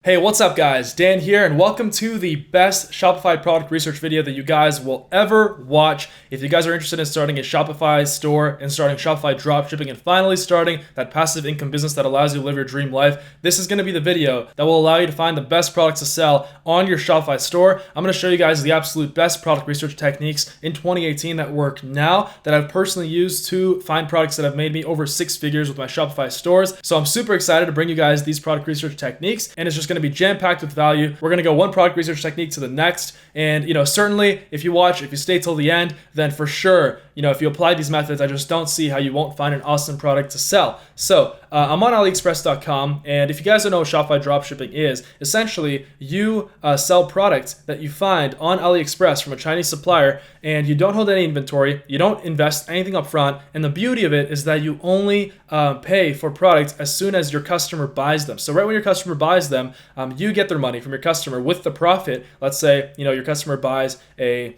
Hey, what's up guys? Dan here, and welcome to the best Shopify product research video that you guys will ever watch. If you guys are interested in starting a Shopify store and starting Shopify Dropshipping and finally starting that passive income business that allows you to live your dream life, this is going to be the video that will allow you to find the best products to sell on your Shopify store. I'm going to show you guys the absolute best product research techniques in 2018 that work now, that I've personally used to find products that have made me over 6 figures with my Shopify stores. So I'm super excited to bring you guys these product research techniques, and it's just going to be jam-packed with value. We're going to go one product research technique to the next, and certainly if you stay till the end, then for sure, if you apply these methods, I just don't see how you won't find an awesome product to sell. So I'm on AliExpress.com, and if you guys don't know what Shopify Dropshipping is, essentially you sell products that you find on AliExpress from a Chinese supplier, and you don't hold any inventory, you don't invest anything up front, and the beauty of it is that you only pay for products as soon as your customer buys them. So right when your customer buys them, you get their money from your customer with the profit. Let's say your customer buys a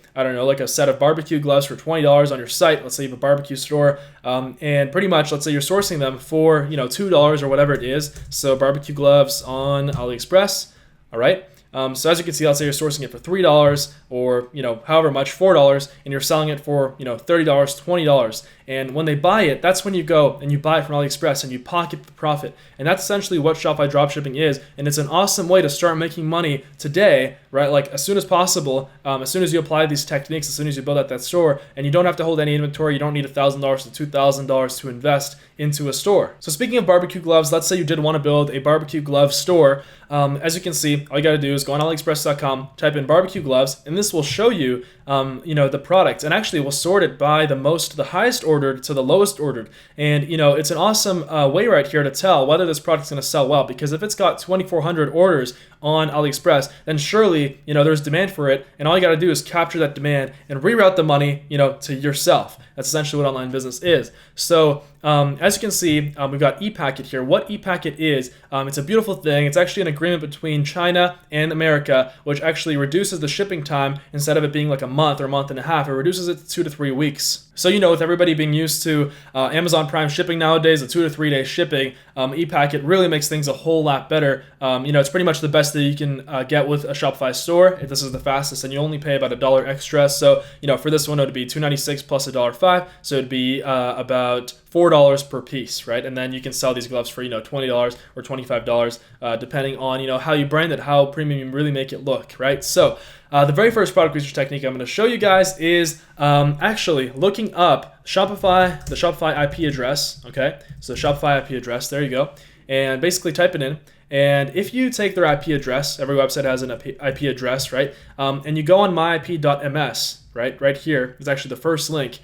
set of barbecue gloves for $20 on your site. Let's say you have a barbecue store, and pretty much let's say you're sourcing them for $2 or whatever it is. So barbecue gloves on AliExpress. All right. So as you can see, let's say you're sourcing it for $3 or however much, $4, and you're selling it for $30, $20. And when they buy it, that's when you go and you buy it from AliExpress and you pocket the profit. And that's essentially what Shopify Dropshipping is. And it's an awesome way to start making money today, right? Like as soon as possible, as soon as you apply these techniques, as soon as you build out that store, and you don't have to hold any inventory, you don't need $1,000 to $2,000 to invest into a store. So speaking of barbecue gloves, let's say you did want to build a barbecue glove store. As you can see, all you got to do is go on AliExpress.com, type in barbecue gloves, and this will show you, the product, and actually will sort it by the highest ordered to the lowest ordered. And it's an awesome way right here to tell whether this product's going to sell well, because if it's got 2,400 orders on AliExpress, then surely there's demand for it, and all you got to do is capture that demand and reroute the money to yourself. That's essentially what online business is. So as you can see, we've got ePacket here. What ePacket is, it's a beautiful thing. It's actually an agreement between China and America, which actually reduces the shipping time. Instead of it being like a month or a month and a half, it reduces it to 2 to 3 weeks. So with everybody being used to Amazon Prime shipping nowadays, the 2 to 3 day shipping, ePacket really makes things a whole lot better. It's pretty much the best that you can get with a Shopify store. If this is the fastest, and you only pay about $1 extra. So for this one, it would be $2.96 plus $1.05. So it'd be about $4 per piece, right? And then you can sell these gloves for $20 or $25, depending on how you brand it, how premium you really make it look, right? So the very first product research technique I'm going to show you guys is actually looking up the Shopify IP address. Okay, so Shopify IP address, there you go, and basically type it in. And if you take their IP address, every website has an IP address, right? And you go on myip.ms, right here is actually the first link.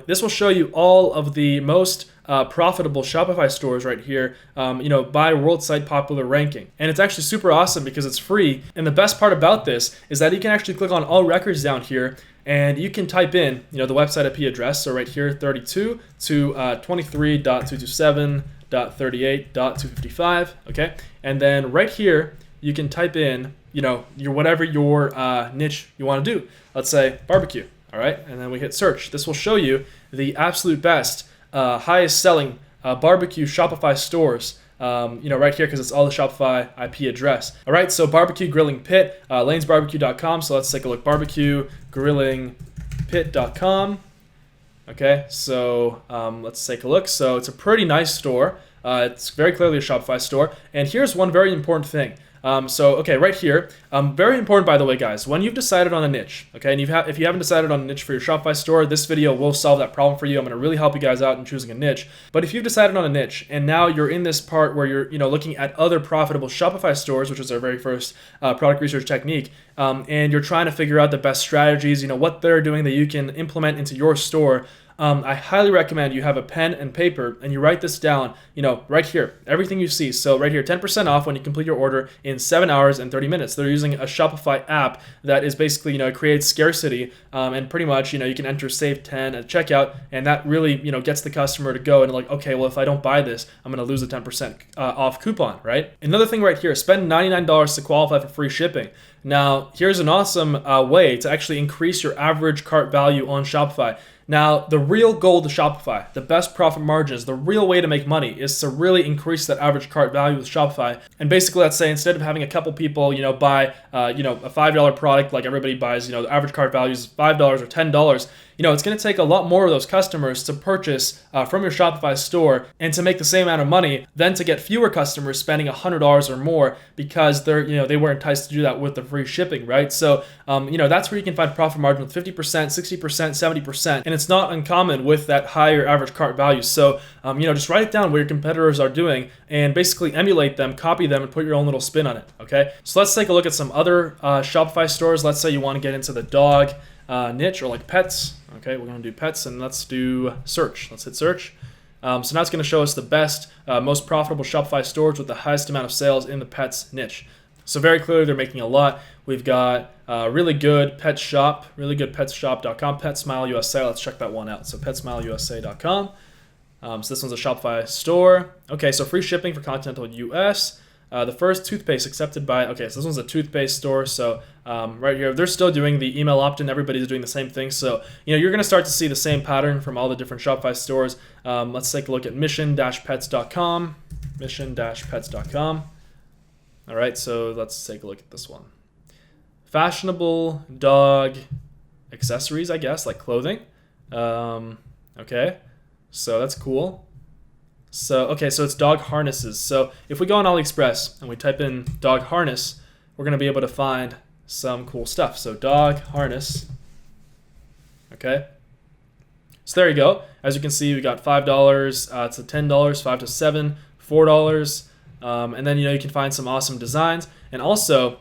This will show you all of the most profitable Shopify stores right here, by world site popular ranking. And it's actually super awesome because it's free. And the best part about this is that you can actually click on all records down here, and you can type in, the website IP address. So right here, 32 to 23.227.38.255. Okay. And then right here, you can type in, whatever your niche you want to do. Let's say barbecue. All right, and then we hit search. This will show you the absolute best, highest selling barbecue Shopify stores, right here, because it's all the Shopify IP address. All right, so barbecue grilling pit, lanesbarbecue.com. So let's take a look, barbecuegrillingpit.com. Okay, so let's take a look. So it's a pretty nice store. It's very clearly a Shopify store. And here's one very important thing. Right here, very important, by the way, guys, when you've decided on a niche, okay, and if you haven't decided on a niche for your Shopify store, this video will solve that problem for you. I'm going to really help you guys out in choosing a niche. But if you've decided on a niche, and now you're in this part where you're, looking at other profitable Shopify stores, which is our very first product research technique, and you're trying to figure out the best strategies, what they're doing that you can implement into your store, I highly recommend you have a pen and paper and you write this down, right here, everything you see. So right here, 10% off when you complete your order in 7 hours and 30 minutes. They're using a Shopify app that is basically, creates scarcity, and pretty much, you can enter save 10 at checkout, and that really, gets the customer to go and like, okay, well, if I don't buy this, I'm going to lose a 10% off coupon, right? Another thing right here, spend $99 to qualify for free shipping. Now, here's an awesome way to actually increase your average cart value on Shopify. Now, the real goal to Shopify, the best profit margins, the real way to make money is to really increase that average cart value with Shopify. And basically, let's say instead of having a couple people, buy, a $5 product like everybody buys, the average cart value is $5 or $10. It's going to take a lot more of those customers to purchase from your Shopify store and to make the same amount of money than to get fewer customers spending $100 or more because they were enticed to do that with the free shipping, right? So, that's where you can find profit margin with 50%, 60%, 70%. And it's not uncommon with that higher average cart value. So, just write it down what your competitors are doing and basically emulate them, copy them, and put your own little spin on it, okay? So let's take a look at some other Shopify stores. Let's say you want to get into the dog niche or like pets. Okay, we're going to do pets and let's do search. Let's hit search. So now it's going to show us the best, most profitable Shopify stores with the highest amount of sales in the pets niche. So very clearly they're making a lot. We've got really good pet shop, reallygoodpetshop.com, PetSmile USA. Let's check that one out. So PetSmileUSA.com. So this one's a Shopify store. Okay, so free shipping for continental US. The first toothpaste accepted by, so this one's a toothpaste store. So right here, they're still doing the email opt-in. Everybody's doing the same thing. So, you're going to start to see the same pattern from all the different Shopify stores. Let's take a look at mission-pets.com, mission-pets.com. All right, so let's take a look at this one. Fashionable dog accessories, I guess, like clothing. Okay, so that's cool. So it's dog harnesses. So if we go on AliExpress and we type in dog harness, we're going to be able to find some cool stuff. So dog harness. Okay. So there you go. As you can see, we got $5 to $10, $5 to $7, $4. And then, you can find some awesome designs. And also,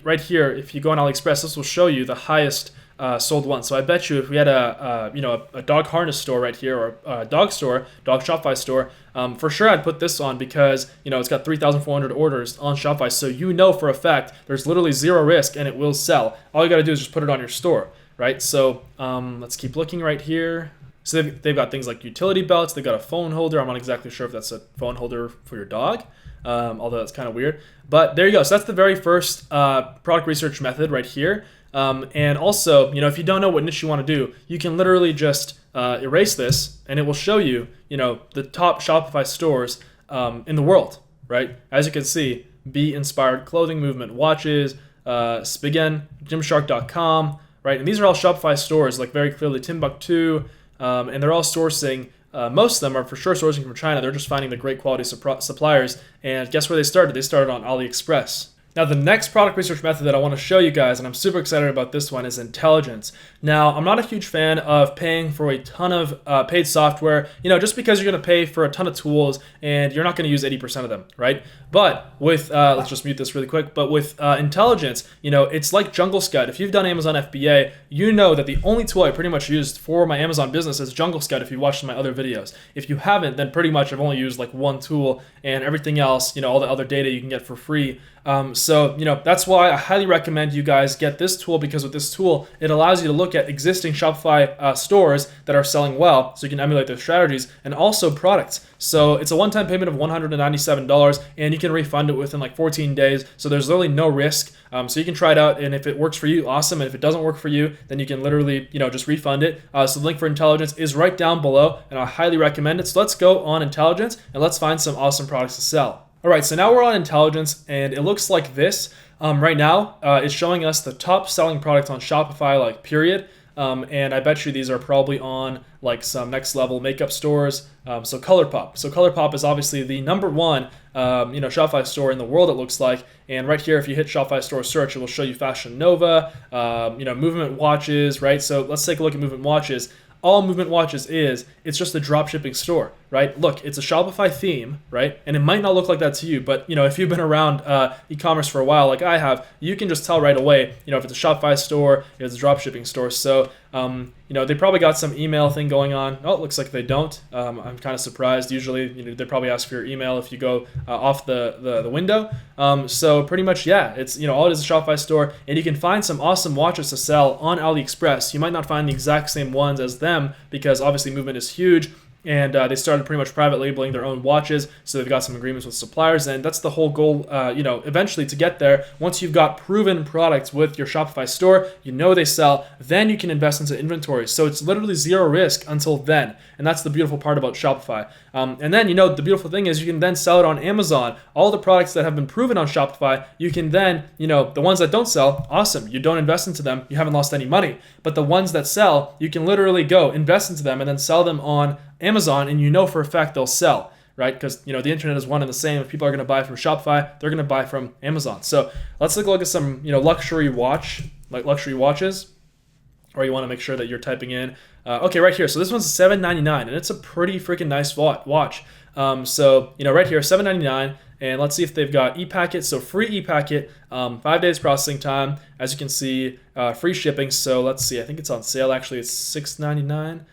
right here, if you go on AliExpress, this will show you the highest sold one. So I bet you if we had a dog harness store right here or a dog Shopify store, for sure I'd put this on because, it's got 3,400 orders on Shopify. So for a fact there's literally zero risk and it will sell. All you got to do is just put it on your store, right? So let's keep looking right here. So they've got things like utility belts. They've got a phone holder. I'm not exactly sure if that's a phone holder for your dog, although that's kind of weird. But there you go. So that's the very first product research method right here. And also, if you don't know what niche you want to do, you can literally just erase this and it will show you, the top Shopify stores in the world, right? As you can see, Bee Inspired Clothing, Movement Watches, Spigen, Gymshark.com, right? And these are all Shopify stores, like very clearly Timbuktu, and they're all sourcing. Most of them are for sure sourcing from China. They're just finding the great quality suppliers. And guess where they started? They started on AliExpress. Now, the next product research method that I want to show you guys, and I'm super excited about this one, is intelligence. Now, I'm not a huge fan of paying for a ton of paid software, just because you're going to pay for a ton of tools and you're not going to use 80% of them, right? But with, let's just mute this really quick, but with intelligence, it's like Jungle Scout. If you've done Amazon FBA, you know that the only tool I pretty much used for my Amazon business is Jungle Scout if you watched my other videos. If you haven't, then pretty much I've only used like one tool and everything else, all the other data you can get for free. So that's why I highly recommend you guys get this tool, because with this tool, it allows you to look at existing Shopify stores that are selling well, so you can emulate their strategies, and also products. So it's a one-time payment of $197, and you can refund it within like 14 days. So there's literally no risk. So you can try it out, and if it works for you, awesome. And if it doesn't work for you, then you can literally, just refund it. So the link for intelligence is right down below, and I highly recommend it. So let's go on intelligence, and let's find some awesome products to sell. All right, so now we're on intelligence, and it looks like this. Right now, it's showing us the top selling products on Shopify, like period. And I bet you these are probably on like some next level makeup stores. So ColourPop. So ColourPop is obviously the number one, Shopify store in the world, it looks like. And right here, if you hit Shopify store search, it will show you Fashion Nova, Movement Watches, right? So let's take a look at Movement Watches. All Movement Watches it's just a dropshipping store, right? Look, it's a Shopify theme, right? And it might not look like that to you, but if you've been around e-commerce for a while, like I have, you can just tell right away, if it's a Shopify store, if it's a dropshipping store. So, they probably got some email thing going on. Oh, it looks like they don't. I'm kind of surprised. Usually, they probably ask for your email if you go off the window. So pretty much, yeah, it's, all it is a Shopify store, and you can find some awesome watches to sell on AliExpress. You might not find the exact same ones as them because obviously Movement is huge. and they started pretty much private labeling their own watches. So they've got some agreements with suppliers, and that's the whole goal, eventually to get there. Once you've got proven products with your Shopify store, they sell, then you can invest into inventory. So it's literally zero risk until then. And that's the beautiful part about Shopify. And then, the beautiful thing is you can then sell it on Amazon. All the products that have been proven on Shopify, you can then, the ones that don't sell, awesome. You don't invest into them. You haven't lost any money. But the ones that sell, you can literally go invest into them and then sell them on Amazon, and for a fact they'll sell, right? Because the internet is one and the same. If people are going to buy from Shopify, they're going to buy from Amazon. So let's take a look at some luxury watches, or you want to make sure that you're typing in. Okay, right here. So this one's $7.99, and it's a pretty freaking nice watch. So right here, $7.99. And let's see if they've got e-packet. So free e-packet, 5 days processing time. As you can see, free shipping. So let's see. I think it's on sale. Actually, it's $6.99.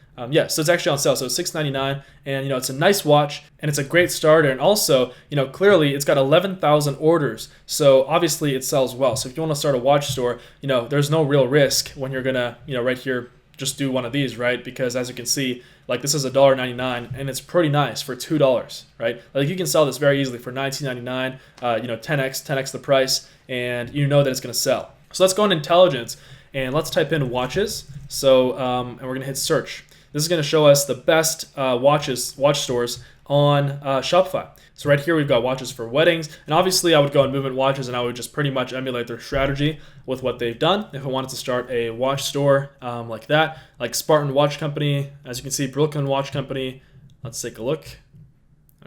So it's actually on sale. So it's $6.99, and it's a nice watch, and it's a great starter. And also, clearly it's got 11,000 orders. So obviously it sells well. So if you want to start a watch store, there's no real risk when you're gonna, right here, just do one of these, right? Because as you can see, like this is $1.99, and it's pretty nice for $2, right? Like you can sell this very easily for $19.99, 10x the price, and that it's gonna sell. So let's go into intelligence, and let's type in watches. So and we're gonna hit search. This is going to show us the best watch stores on Shopify. So right here we've got watches for weddings, and obviously I would go on Movement Watches and I would just pretty much emulate their strategy with what they've done. If I wanted to start a watch store like that, like Spartan Watch Company, as you can see, Brooklyn Watch Company. Let's take a look.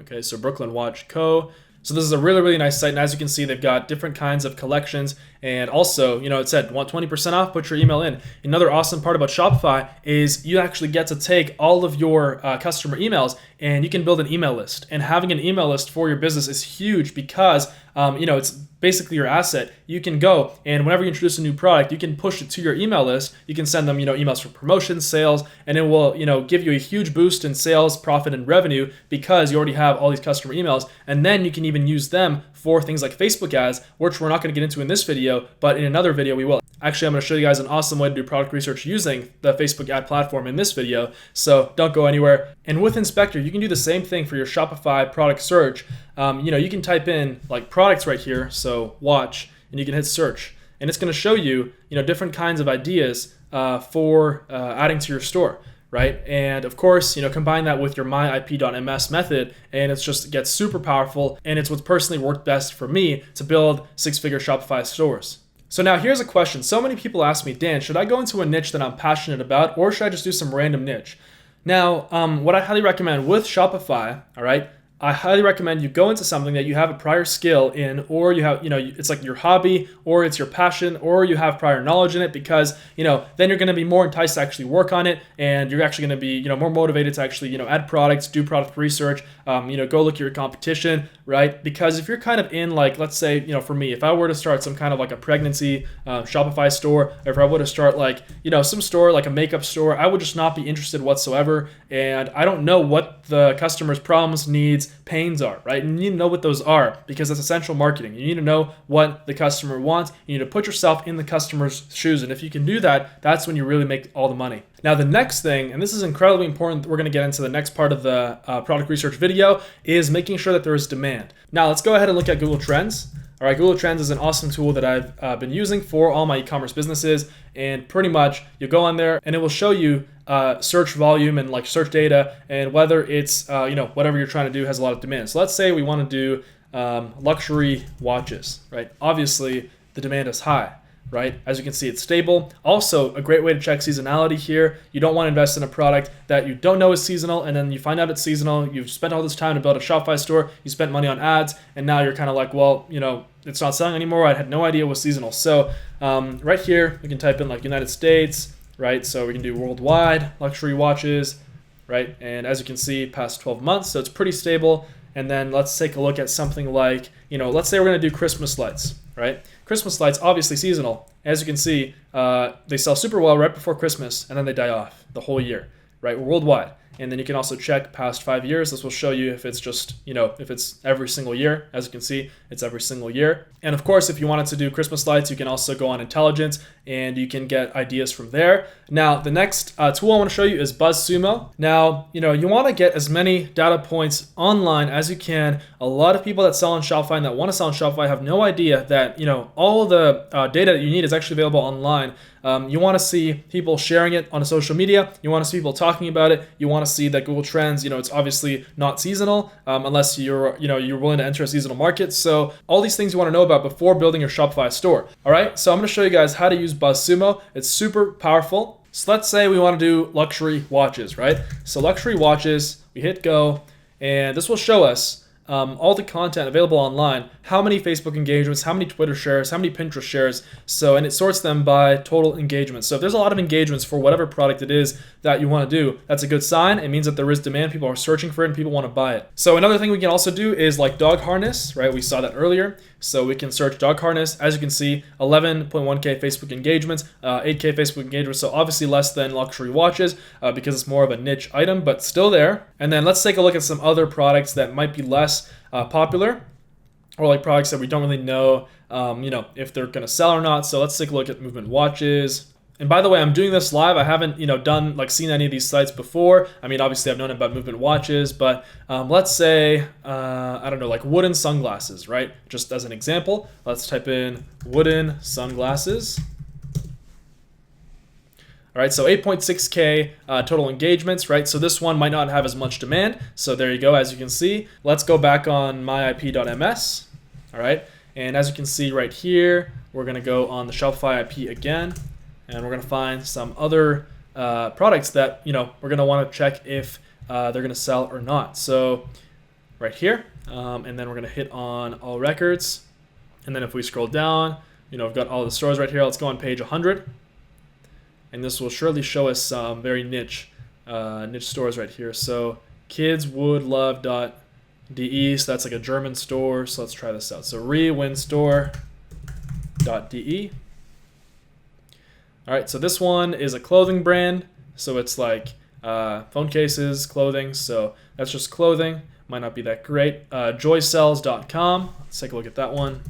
Okay, so Brooklyn Watch Co. So this is a really, really nice site, and as you can see, they've got different kinds of collections, and also, it said, want 20% off, put your email in. Another awesome part about Shopify is you actually get to take all of your customer emails, and you can build an email list. And having an email list for your business is huge because, it's basically your asset. You can go, and whenever you introduce a new product, you can push it to your email list. You can send them, emails for promotions, sales, and it will, give you a huge boost in sales, profit, and revenue because you already have all these customer emails. And then you can even use them for things like Facebook ads, which we're not going to get into in this video, but in another video we will. Actually, I'm going to show you guys an awesome way to do product research using the Facebook ad platform in this video, so don't go anywhere. And with Inspector, you can do the same thing for your Shopify product search. You can type in like products right here, so watch, and you can hit search, and it's going to show you, different kinds of ideas for adding to your store. Right? And of course, combine that with your myip.ms method, and it gets super powerful, and it's what's personally worked best for me to build six-figure Shopify stores. So now here's a question. So many people ask me, Dan, should I go into a niche that I'm passionate about, or should I just do some random niche? Now, what I highly recommend with Shopify, all right, I highly recommend you go into something that you have a prior skill in, or you have, it's like your hobby, or it's your passion, or you have prior knowledge in it, because, then you're going to be more enticed to actually work on it, and you're actually going to be, more motivated to actually, add products, do product research, go look at your competition, right? Because if you're kind of in like, let's say, for me, if I were to start some kind of like a pregnancy Shopify store, or if I were to start like, some store, like a makeup store, I would just not be interested whatsoever. And I don't know what the customer's problems, needs, pains are, right? And you need to know what those are, because that's essential marketing. You need to know what the customer wants. You need to put yourself in the customer's shoes. And if you can do that, that's when you really make all the money. Now, the next thing, and this is incredibly important, we're going to get into the next part of the product research video, is making sure that there is demand. Now, let's go ahead and look at Google Trends. All right, Google Trends is an awesome tool that I've been using for all my e-commerce businesses, and pretty much you go on there and it will show you search volume and like search data, and whether it's whatever you're trying to do has a lot of demand. So let's say we want to do luxury watches, right? Obviously, the demand is high. Right? As you can see, it's stable. Also, a great way to check seasonality here. You don't want to invest in a product that you don't know is seasonal, and then you find out it's seasonal. You've spent all this time to build a Shopify store. You spent money on ads, and now you're kind of like, well, it's not selling anymore. I had no idea it was seasonal. So right here, we can type in like United States, right? So we can do worldwide luxury watches, right? And as you can see, past 12 months, so it's pretty stable. And then let's take a look at something like, let's say we're going to do Christmas lights, right? Christmas lights, obviously seasonal. As you can see, they sell super well right before Christmas, and then they die off the whole year, right? Worldwide. And then you can also check past 5 years. This will show you if it's just, if it's every single year. As you can see, it's every single year. And of course, if you wanted to do Christmas lights, you can also go on intelligence and you can get ideas from there. Now, the next tool I want to show you is Buzzsumo. Now, you want to get as many data points online as you can. A lot of people that sell on Shopify and that want to sell on Shopify have no idea that, all the data that you need is actually available online. You want to see people sharing it on social media. You want to see people talking about it. You want to see that Google Trends, it's obviously not seasonal unless you're willing to enter a seasonal market. So all these things you want to know about before building your Shopify store. All right, so I'm going to show you guys how to use Buzzsumo. It's super powerful. So let's say we want to do luxury watches, right? So luxury watches, we hit go, and this will show us all the content available online, how many Facebook engagements, how many Twitter shares, how many Pinterest shares. And it sorts them by total engagement. So if there's a lot of engagements for whatever product it is that you want to do, that's a good sign. It means that there is demand. People are searching for it and people want to buy it. So another thing we can also do is like dog harness, right? We saw that earlier. So we can search dog harness. As you can see, 11.1K Facebook engagements, 8K Facebook engagements. So obviously less than luxury watches because it's more of a niche item, but still there. And then let's take a look at some other products that might be less popular, or like products that we don't really know, if they're going to sell or not. So let's take a look at movement watches. And by the way, I'm doing this live. I haven't, seen any of these sites before. I mean, obviously I've known about movement watches, but let's say, like wooden sunglasses, right? Just as an example, let's type in wooden sunglasses. All right, so 8.6K total engagements, right? So this one might not have as much demand. So there you go, as you can see. Let's go back on myip.ms, all right? And as you can see right here, we're gonna go on the Shopify IP again, and we're gonna find some other products that, we're gonna wanna check if they're gonna sell or not. So right here, and then we're gonna hit on all records. And then if we scroll down, we've got all the stores right here. Let's go on page 100. And this will surely show us some very niche stores right here. So kidswoodlove.de, so that's like a German store. So let's try this out. So rewinstore.de. All right, so this one is a clothing brand. So it's like phone cases, clothing. So that's just clothing. Might not be that great. Joycells.com. Let's take a look at that one.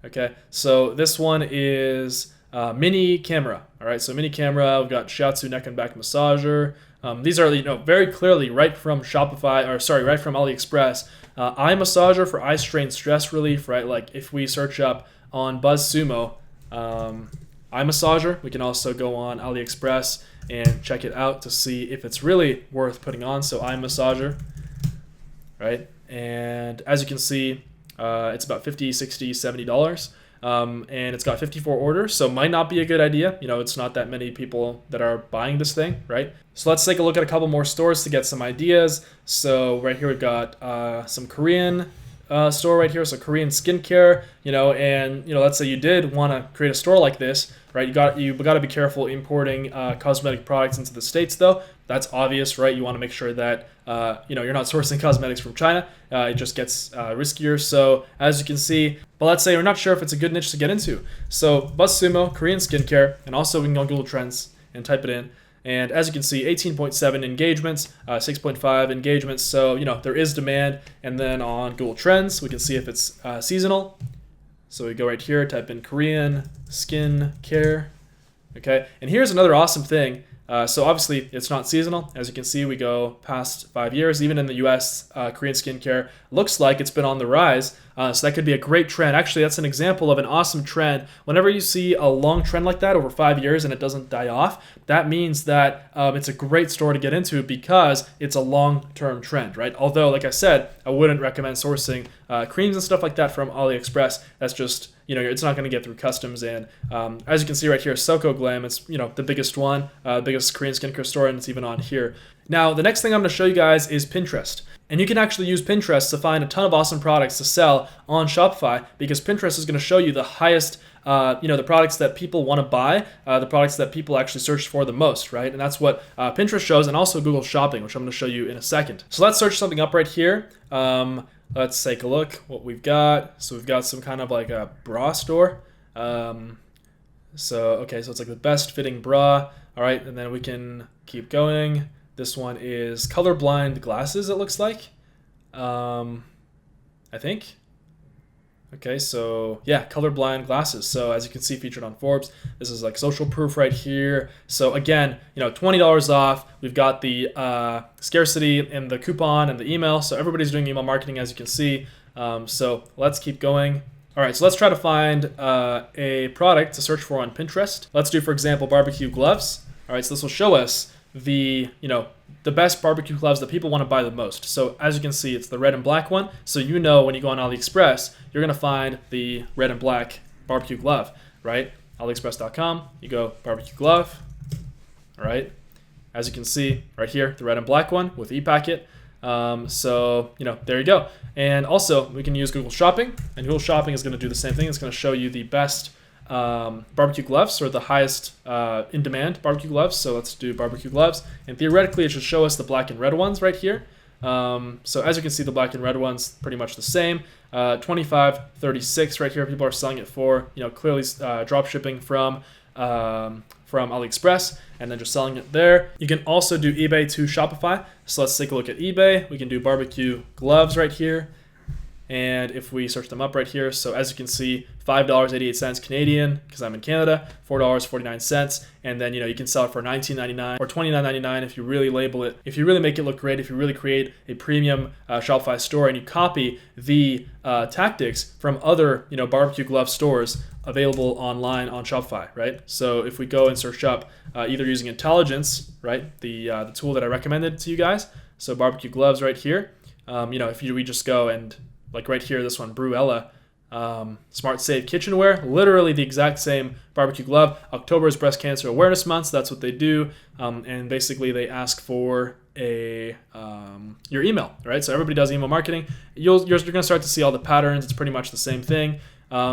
Okay, so this one is mini camera. All right, so mini camera. We've got Shiatsu neck and back massager. These are very clearly right from Shopify, right from AliExpress. Eye massager for eye strain stress relief. Right, like if we search up on Buzzsumo, eye massager, we can also go on AliExpress and check it out to see if it's really worth putting on. So eye massager, right? And as you can see, it's about $50, $60, $70. And it's got 54 orders, so might not be a good idea. It's not that many people that are buying this thing, right? So let's take a look at a couple more stores to get some ideas. So right here we've got some Korean store right here, so Korean skincare, and let's say you did want to create a store like this, right? You got to be careful importing cosmetic products into the States, though. That's obvious, right? You want to make sure that you're not sourcing cosmetics from China. It just gets riskier. So as you can see, but let's say we're not sure if it's a good niche to get into. So Buzzsumo, Korean skincare, and also we can go on Google Trends and type it in. And as you can see, 18.7 engagements, 6.5 engagements. So there is demand. And then on Google Trends, we can see if it's seasonal. So we go right here, type in Korean skin care. Okay, and here's another awesome thing. So obviously it's not seasonal. As you can see, we go past 5 years. Even in the US, Korean skincare looks like it's been on the rise. So that could be a great trend. Actually, that's an example of an awesome trend. Whenever you see a long trend like that over 5 years and it doesn't die off, that means that it's a great store to get into because it's a long-term trend, right? Although, like I said, I wouldn't recommend sourcing creams and stuff like that from AliExpress. That's just, it's not going to get through customs. And as you can see right here, Soko Glam, it's, the biggest one, biggest Korean skincare store, and it's even on here. Now, the next thing I'm going to show you guys is Pinterest. And you can actually use Pinterest to find a ton of awesome products to sell on Shopify because Pinterest is going to show you the highest, the products that people want to buy, the products that people actually search for the most, right? And that's what Pinterest shows, and also Google Shopping, which I'm going to show you in a second. So let's search something up right here. Let's take a look what we've got. So we've got some kind of like a bra store. So it's like the best fitting bra. All right, and then we can keep going. This one is Colorblind Glasses, it looks like. I think. Okay, so yeah, Colorblind Glasses. So as you can see, featured on Forbes. This is like social proof right here. So again, $20 off. We've got the scarcity and the coupon and the email. So everybody's doing email marketing, as you can see. So let's keep going. All right, so let's try to find a product to search for on Pinterest. Let's do, for example, barbecue gloves. All right, so this will show us the best barbecue gloves that people want to buy the most. So as you can see, it's the red and black one. So when you go on AliExpress, you're gonna find the red and black barbecue glove, right? AliExpress.com, you go barbecue glove, all right? As you can see right here, the red and black one with e-packet. So there you go. And also we can use Google Shopping, and Google Shopping is gonna do the same thing. It's gonna show you the best barbecue gloves, or the highest in demand barbecue gloves. So let's do barbecue gloves, and theoretically it should show us the black and red ones right here. So as you can see, the black and red ones pretty much the same. $25.36 right here. People are selling it for, clearly drop shipping from AliExpress, and then just selling it there. You can also do eBay to Shopify. So let's take a look at eBay. We can do barbecue gloves right here. And if we search them up right here, so as you can see, $5.88 Canadian, because I'm in Canada, $4.49, and then you can sell it for $19.99 or $29.99 if you really label it, if you really make it look great, if you really create a premium Shopify store and you copy the tactics from other barbecue glove stores available online on Shopify, right? So if we go and search up either using intelligence, right, the tool that I recommended to you guys, so barbecue gloves right here, if we just go and like right here, this one, Bruella, Smart Safe Kitchenware, literally the exact same barbecue glove. October is Breast Cancer Awareness Month, so that's what they do. And basically they ask for your email, right? So everybody does email marketing. You're gonna start to see all the patterns. It's pretty much the same thing.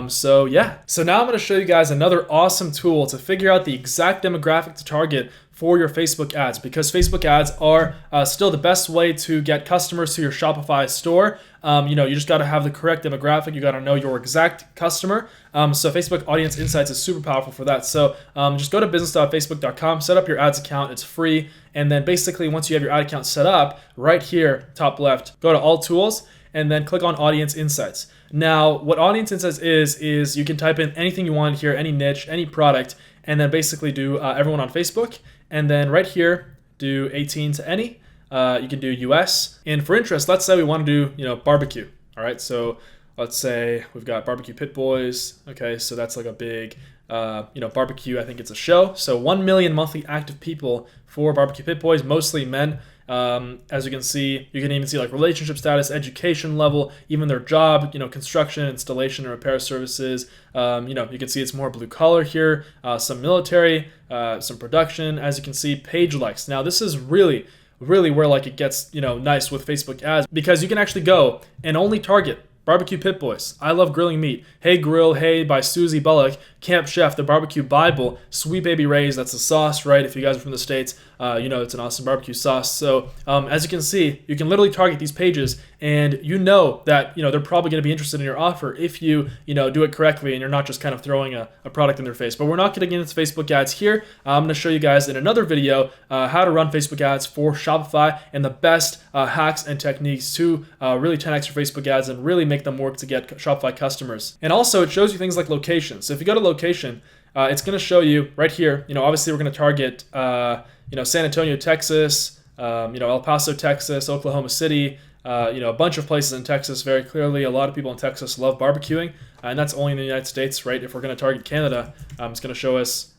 So yeah, so now I'm going to show you guys another awesome tool to figure out the exact demographic to target for your Facebook ads, because Facebook ads are still the best way to get customers to your Shopify store. You just got to have the correct demographic. You got to know your exact customer. So Facebook Audience Insights is super powerful for that. So just go to business.facebook.com, set up your ads account. It's free. And then basically once you have your ad account set up, right here, top left, go to All Tools, and then click on Audience Insights. Now, what Audience Insights is you can type in anything you want here, any niche, any product, and then basically do everyone on Facebook. And then right here, do 18 to any. You can do US. And for interest, let's say we want to do, barbecue. All right, so let's say we've got barbecue pit boys. Okay, so that's like a big, barbecue. I think it's a show. So 1 million monthly active people for barbecue pit boys, mostly men. As you can see, you can even see like relationship status, education level, even their job, construction, installation, and repair services. You can see it's more blue collar here, some military, some production. As you can see, page likes. Now this is really where like it gets, nice with Facebook ads, because you can actually go and only target barbecue pit boys, I love grilling meat, Hey Grill, Hey by Susie Bullock, Camp Chef, the Barbecue Bible, Sweet Baby Ray's, that's a sauce, right? If you guys are from the States, it's an awesome barbecue sauce. So as you can see, you can literally target these pages, and that they're probably going to be interested in your offer if you do it correctly and you're not just kind of throwing a product in their face. But we're not getting into Facebook ads here. I'm going to show you guys in another video how to run Facebook ads for Shopify and the best hacks and techniques to really 10x your Facebook ads and really make them work to get Shopify customers. And also it shows you things like location. So if you go to location, it's going to show you right here, obviously we're going to target San Antonio, Texas, El Paso, Texas, Oklahoma City, a bunch of places in Texas. Very clearly, a lot of people in Texas love barbecuing, and that's only in the United States, right? If we're going to target Canada, it's going to show us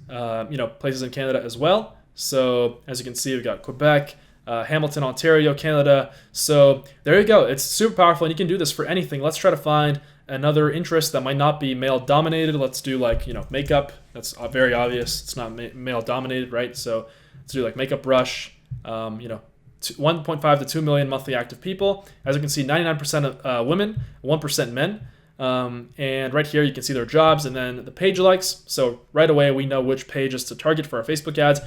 places in Canada as well. So as you can see, we've got Quebec, Hamilton, Ontario, Canada. So there you go. It's super powerful, and you can do this for anything. Let's try to find another interest that might not be male dominated. Let's do like makeup. That's very obvious. It's not male dominated, right? So let's do like makeup brush. 1.5 to 2 million monthly active people. As you can see, 99% of women, 1% men. And right here you can see their jobs and then the page likes. So right away we know which pages to target for our Facebook ads.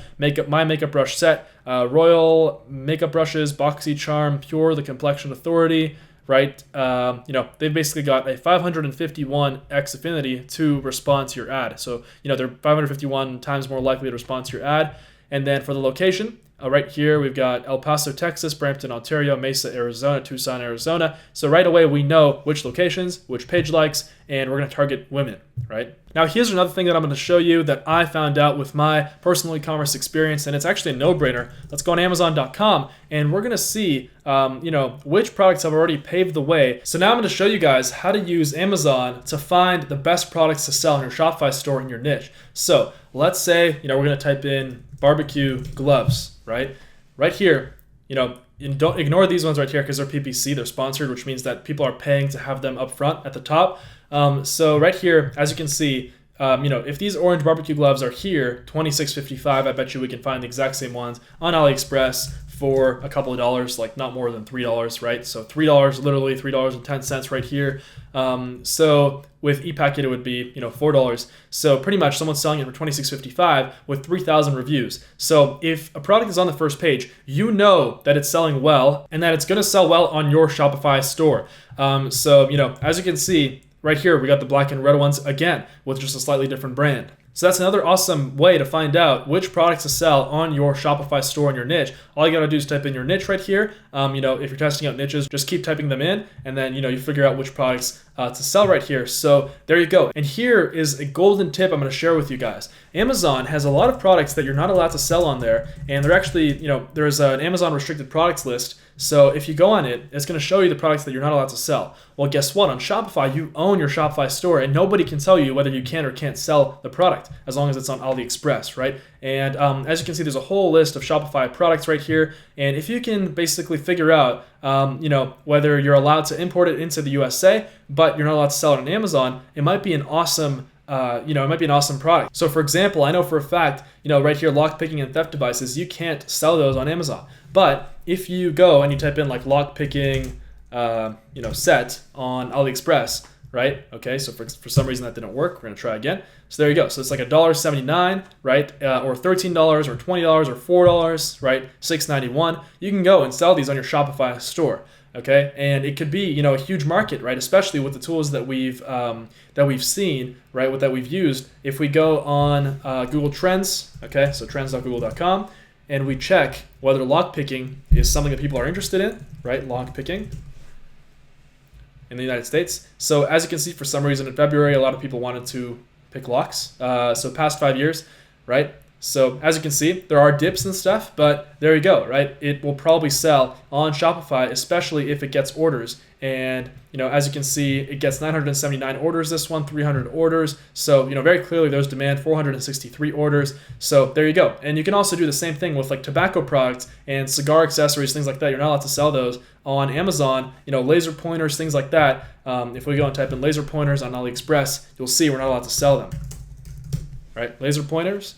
My makeup brush set, Royal makeup brushes, BoxyCharm, Pure, the Complexion Authority, right? They've basically got a 551x affinity to respond to your ad. So they're 551 times more likely to respond to your ad. And then for the location, right here, we've got El Paso, Texas, Brampton, Ontario, Mesa, Arizona, Tucson, Arizona. So right away, we know which locations, which page likes, and we're going to target women, right? Now, here's another thing that I'm going to show you that I found out with my personal e-commerce experience, and it's actually a no-brainer. Let's go on Amazon.com, and we're going to see, which products have already paved the way. So now I'm going to show you guys how to use Amazon to find the best products to sell in your Shopify store in your niche. So let's say, we're going to type in barbecue gloves. Right here, and don't ignore these ones right here because they're PPC, they're sponsored, which means that people are paying to have them up front at the top. So right here, as you can see, if these orange barbecue gloves are here, $26.55, I bet you we can find the exact same ones on AliExpress for a couple of dollars, like not more than $3, right? So $3, literally $3.10 right here. So with ePacket, it would be, $4. So pretty much someone's selling it for $26.55 with 3,000 reviews. So if a product is on the first page, you know that it's selling well and that it's going to sell well on your Shopify store. As you can see right here, we got the black and red ones again with just a slightly different brand. So that's another awesome way to find out which products to sell on your Shopify store in your niche. All you gotta do is type in your niche right here. If you're testing out niches, just keep typing them in, and then you figure out which products to sell right here. So there you go. And here is a golden tip I'm gonna share with you guys. Amazon has a lot of products that you're not allowed to sell on there, and they're actually, there's an Amazon restricted products list. So if you go on it, it's going to show you the products that you're not allowed to sell. Well, guess what? On Shopify, you own your Shopify store, and nobody can tell you whether you can or can't sell the product as long as it's on AliExpress, right? And as you can see, there's a whole list of Shopify products right here. And if you can basically figure out, whether you're allowed to import it into the USA, but you're not allowed to sell it on Amazon, it might be an awesome product. So for example, I know for a fact, right here, lockpicking and theft devices, you can't sell those on Amazon. But if you go and you type in like lockpicking, set on AliExpress, right? Okay, so for some reason that didn't work. We're gonna try again. So there you go. So it's like $1.79, right? Or $13 or $20 or $4, right? $6.91. You can go and sell these on your Shopify store. Okay, and it could be a huge market, right? Especially with the tools that we've seen, right? That we've used. If we go on Google Trends, okay, so trends.google.com, and we check whether lockpicking is something that people are interested in, right? Lockpicking in the United States. So as you can see, for some reason in February, a lot of people wanted to pick locks. So past 5 years, right? So as you can see, there are dips and stuff, but there you go, right? It will probably sell on Shopify, especially if it gets orders. And, as you can see, it gets 979 orders, this one, 300 orders. So, very clearly there's demand, 463 orders. So there you go. And you can also do the same thing with like tobacco products and cigar accessories, things like that. You're not allowed to sell those on Amazon, laser pointers, things like that. If we go and type in laser pointers on AliExpress, you'll see we're not allowed to sell them, right? Laser pointers.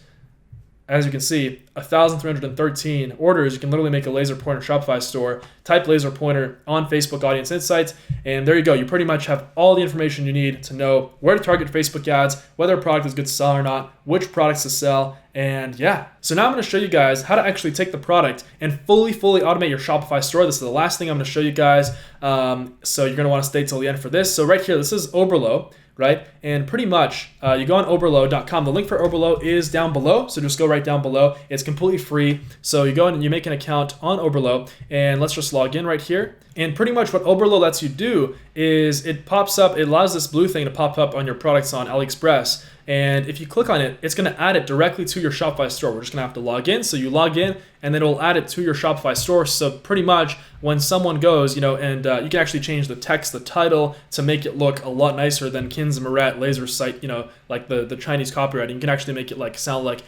As you can see, 1,313 orders. You can literally make a laser pointer Shopify store, type laser pointer on Facebook Audience Insights, and there you go. You pretty much have all the information you need to know where to target Facebook ads, whether a product is good to sell or not, which products to sell, and yeah. So now I'm going to show you guys how to actually take the product and fully automate your Shopify store. This is the last thing I'm going to show you guys, so you're going to want to stay till the end for this. So right here, this is Oberlo. Right? And pretty much you go on Oberlo.com. The link for Oberlo is down below. So just go right down below. It's completely free. So you go in and you make an account on Oberlo, and let's just log in right here. And pretty much what Oberlo lets you do is it pops up, it allows this blue thing to pop up on your products on AliExpress. And if you click on it, it's going to add it directly to your Shopify store. We're just going to have to log in. So you log in, and then it'll add it to your Shopify store. So pretty much when someone goes, and you can actually change the text, the title, to make it look a lot nicer than Kins Marat laser sight, like the Chinese copywriting. You can actually make it sound like,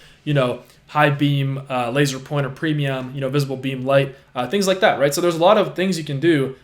high beam, laser pointer premium, visible beam light, things like that, right? So there's a lot of things you can do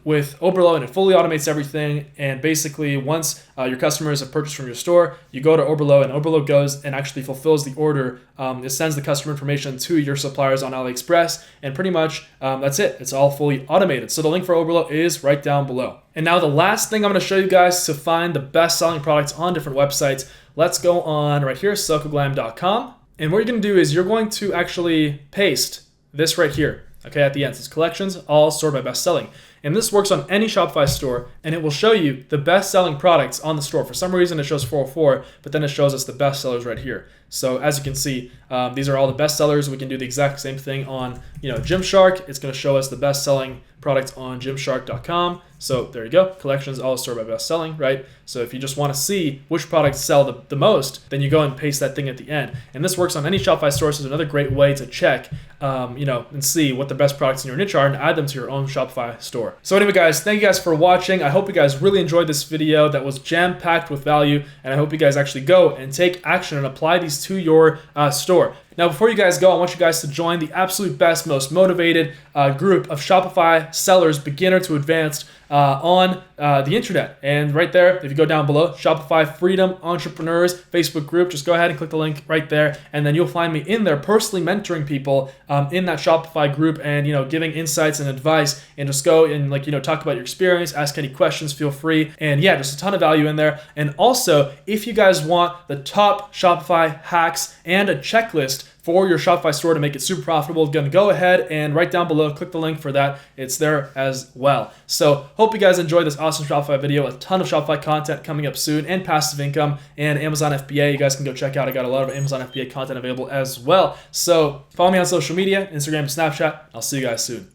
with Oberlo, and it fully automates everything. And basically, once your customers have purchased from your store, you go to Oberlo, and Oberlo goes and actually fulfills the order. It sends the customer information to your suppliers on AliExpress, and pretty much that's it. It's all fully automated. So the link for Oberlo is right down below. And now the last thing I'm going to show you guys to find the best selling products on different websites. Let's go on right here, SoCoglam.com. And what you're going to do is you're going to actually paste this right here, okay, at the end. It says collections, all sorted by best selling. And this works on any Shopify store, and it will show you the best selling products on the store. For some reason, it shows 404, but then it shows us the best sellers right here. So as you can see, these are all the best sellers. We can do the exact same thing on, Gymshark. It's going to show us the best selling products on gymshark.com. So there you go. Collections all sort by best selling, right? So if you just want to see which products sell the most, then you go and paste that thing at the end. And this works on any Shopify store. So it's another great way to check, and see what the best products in your niche are and add them to your own Shopify store. So anyway, guys, thank you guys for watching. I hope you guys really enjoyed this video that was jam-packed with value. And I hope you guys actually go and take action and apply these to your store. Now, before you guys go, I want you guys to join the absolute best, most motivated group of Shopify sellers, beginner to advanced, on the internet. And right there, if you go down below, Shopify Freedom Entrepreneurs Facebook group, just go ahead and click the link right there, and then you'll find me in there personally mentoring people in that Shopify group and, giving insights and advice, and just go and talk about your experience, ask any questions, feel free. And yeah, just a ton of value in there. And also, if you guys want the top Shopify hacks and a checklist for your Shopify store to make it super profitable, go ahead and right down below, click the link for that. It's there as well. So hope you guys enjoyed this awesome Shopify video. A ton of Shopify content coming up soon, and passive income and Amazon FBA. You guys can go check out. I got a lot of Amazon FBA content available as well. So follow me on social media, Instagram, Snapchat. I'll see you guys soon.